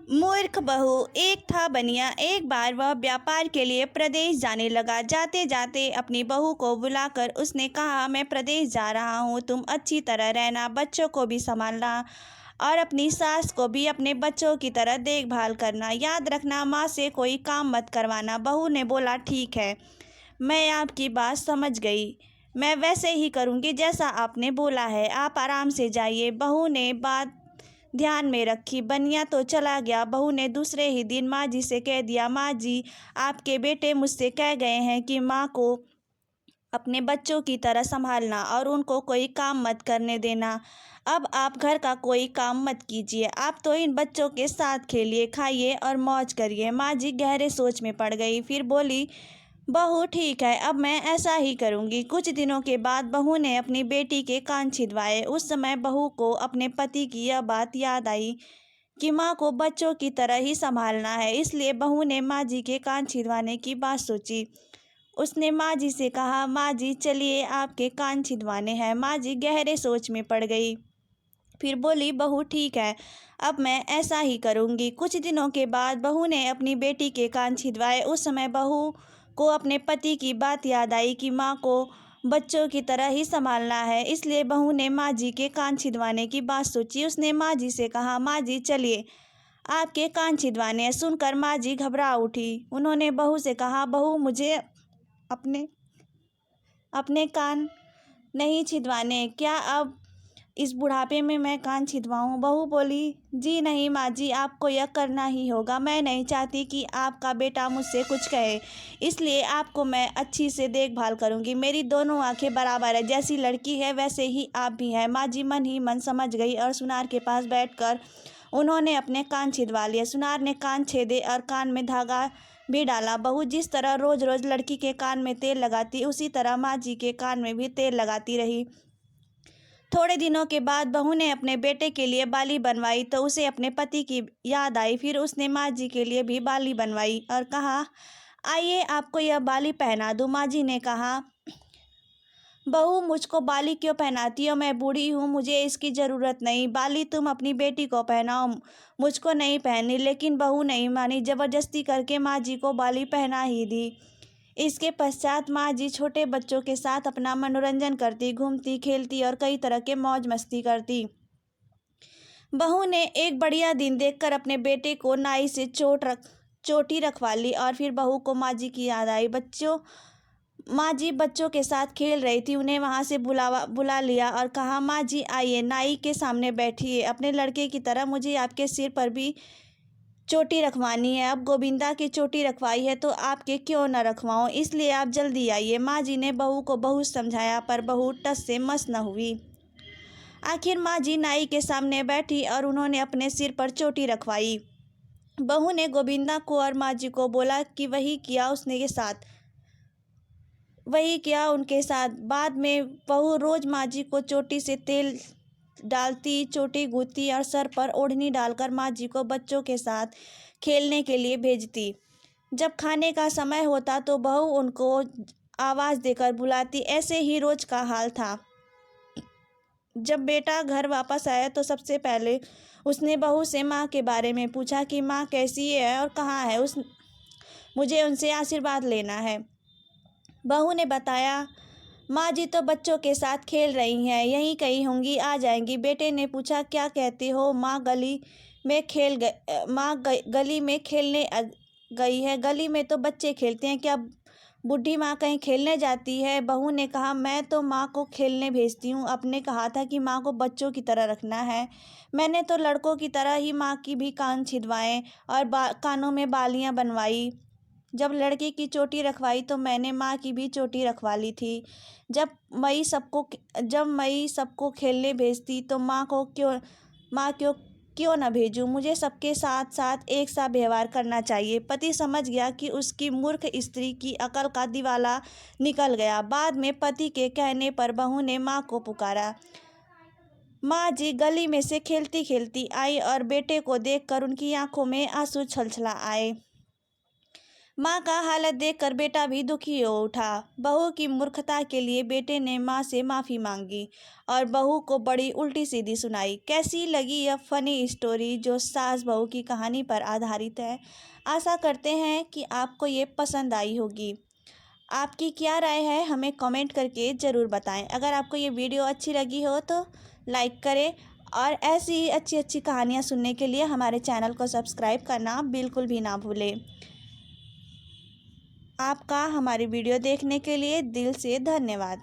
मूर्ख बहू। एक था बनिया। एक बार वह व्यापार के लिए प्रदेश जाने लगा। जाते जाते अपनी बहू को बुलाकर उसने कहा, मैं प्रदेश जा रहा हूँ, तुम अच्छी तरह रहना, बच्चों को भी संभालना और अपनी सास को भी अपने बच्चों की तरह देखभाल करना। याद रखना, माँ से कोई काम मत करवाना। बहू ने बोला, ठीक है, मैं आपकी बात समझ गई, मैं वैसे ही करूँगी जैसा आपने बोला है, आप आराम से जाइए। बहू ने बात ध्यान में रखी। बनिया तो चला गया। बहू ने दूसरे ही दिन माँ जी से कह दिया, माँ जी, आपके बेटे मुझसे कह गए हैं कि माँ को अपने बच्चों की तरह संभालना और उनको कोई काम मत करने देना। अब आप घर का कोई काम मत कीजिए, आप तो इन बच्चों के साथ खेलिए, खाइए और मौज करिए। माँ जी गहरे सोच में पड़ गई। फिर बोली, बहू ठीक है, अब मैं ऐसा ही करूँगी। कुछ दिनों के बाद बहू ने अपनी बेटी के कान छिदवाए। उस समय बहू को अपने पति की यह बात याद आई कि माँ को बच्चों की तरह ही संभालना है। इसलिए बहू ने माँ जी के कान छिदवाने की बात सोची। उसने माँ जी से कहा, माँ जी चलिए, आपके कान छिदवाने हैं। माँ जी गहरे सोच में पड़ गई। फिर बोली, बहू ठीक है, अब मैं ऐसा ही करूँगी। कुछ दिनों के बाद बहू ने अपनी बेटी के कान छिदवाए। उस समय बहू को अपने पति की बात याद आई कि माँ को बच्चों की तरह ही संभालना है। इसलिए बहू ने माँ जी के कान छिदवाने की बात सोची। उसने माँ जी से कहा, माँ जी चलिए, आपके कान छिदवाने हैं। सुनकर माँ जी घबरा उठी। उन्होंने बहू से कहा, बहू मुझे अपने अपने कान नहीं छिदवाने, क्या अब इस बुढ़ापे में मैं कान छिदवाऊँ? बहू बोली, जी नहीं माँ जी, आपको यह करना ही होगा। मैं नहीं चाहती कि आपका बेटा मुझसे कुछ कहे, इसलिए आपको मैं अच्छी से देखभाल करूँगी। मेरी दोनों आंखें बराबर है, जैसी लड़की है वैसे ही आप भी हैं। माँ जी मन ही मन समझ गई और सुनार के पास बैठकर उन्होंने अपने कान छिदवा लिए। सुनार ने कान छेदे और कान में धागा भी डाला। बहू जिस तरह रोज रोज लड़की के कान में तेल लगाती, उसी तरह माँ जी के कान में भी तेल लगाती रही। थोड़े दिनों के बाद बहू ने अपने बेटे के लिए बाली बनवाई तो उसे अपने पति की याद आई। फिर उसने माँ जी के लिए भी बाली बनवाई और कहा, आइए आपको यह बाली पहना दूँ। माँ जी ने कहा, बहू मुझको बाली क्यों पहनाती हो? मैं बूढ़ी हूँ, मुझे इसकी ज़रूरत नहीं। बाली तुम अपनी बेटी को पहनाओ, मुझको नहीं पहननी। लेकिन बहू नहीं मानी। ज़बरदस्ती करके माँ जी को बाली पहना ही दी। इसके पश्चात माँ जी छोटे बच्चों के साथ अपना मनोरंजन करती, घूमती, खेलती और कई तरह के मौज मस्ती करती। बहू ने एक बढ़िया दिन देखकर अपने बेटे को नाई से चोटी रखवा ली और फिर बहू को माँ जी की याद आई। माँ जी बच्चों के साथ खेल रही थी, उन्हें वहाँ से बुला लिया और कहा, माँ जी आइए, नाई के सामने बैठिए। अपने लड़के की तरह मुझे आपके सिर पर भी चोटी रखवानी है। अब गोविंदा की चोटी रखवाई है तो आपके क्यों न रखवाऊँ, इसलिए आप जल्दी आइए। माँ जी ने बहू को बहुत समझाया पर बहू टस से मस न हुई। आखिर माँ जी नाई के सामने बैठी और उन्होंने अपने सिर पर चोटी रखवाई। बहू ने गोविंदा को और माँ जी को बोला कि वही किया उनके साथ। बाद में बहू रोज माँ जी को चोटी से तेल डालती, चोटी गूंथती और सर पर ओढ़नी डालकर माँ जी को बच्चों के साथ खेलने के लिए भेजती। जब खाने का समय होता तो बहू उनको आवाज़ देकर बुलाती। ऐसे ही रोज का हाल था। जब बेटा घर वापस आया तो सबसे पहले उसने बहू से माँ के बारे में पूछा कि माँ कैसी है और कहाँ है, मुझे उनसे आशीर्वाद लेना है। बहू ने बताया, माँ जी तो बच्चों के साथ खेल रही हैं, यहीं कहीं होंगी, आ जाएंगी। बेटे ने पूछा, क्या कहती हो? गली में खेलने गई है। गली में तो बच्चे खेलते हैं, क्या बूढ़ी माँ कहीं खेलने जाती है? बहू ने कहा, मैं तो माँ को खेलने भेजती हूँ। आपने कहा था कि माँ को बच्चों की तरह रखना है। मैंने तो लड़कों की तरह ही माँ की भी कान छिदवाए और कानों में बालियाँ बनवाई। जब लड़की की चोटी रखवाई तो मैंने माँ की भी चोटी रखवा ली थी। जब मई सबको खेलने भेजती तो माँ क्यों न भेजूं? मुझे सबके साथ साथ एक सा व्यवहार करना चाहिए। पति समझ गया कि उसकी मूर्ख स्त्री की अकल का दिवाला निकल गया। बाद में पति के कहने पर बहू ने माँ को पुकारा। माँ जी गली में से खेलती खेलती आई और बेटे को देखकर उनकी आंखों में आंसू छलछला आए। माँ का हालत देखकर बेटा भी दुखी हो उठा। बहू की मूर्खता के लिए बेटे ने माँ से माफ़ी मांगी और बहू को बड़ी उल्टी सीधी सुनाई। कैसी लगी यह फनी स्टोरी जो सास बहू की कहानी पर आधारित है। आशा करते हैं कि आपको ये पसंद आई होगी। आपकी क्या राय है हमें कमेंट करके ज़रूर बताएं। अगर आपको ये वीडियो अच्छी लगी हो तो लाइक करें और ऐसी ही अच्छी अच्छी कहानियाँ सुनने के लिए हमारे चैनल को सब्सक्राइब करना बिल्कुल भी ना भूलें। आपका हमारी वीडियो देखने के लिए दिल से धन्यवाद।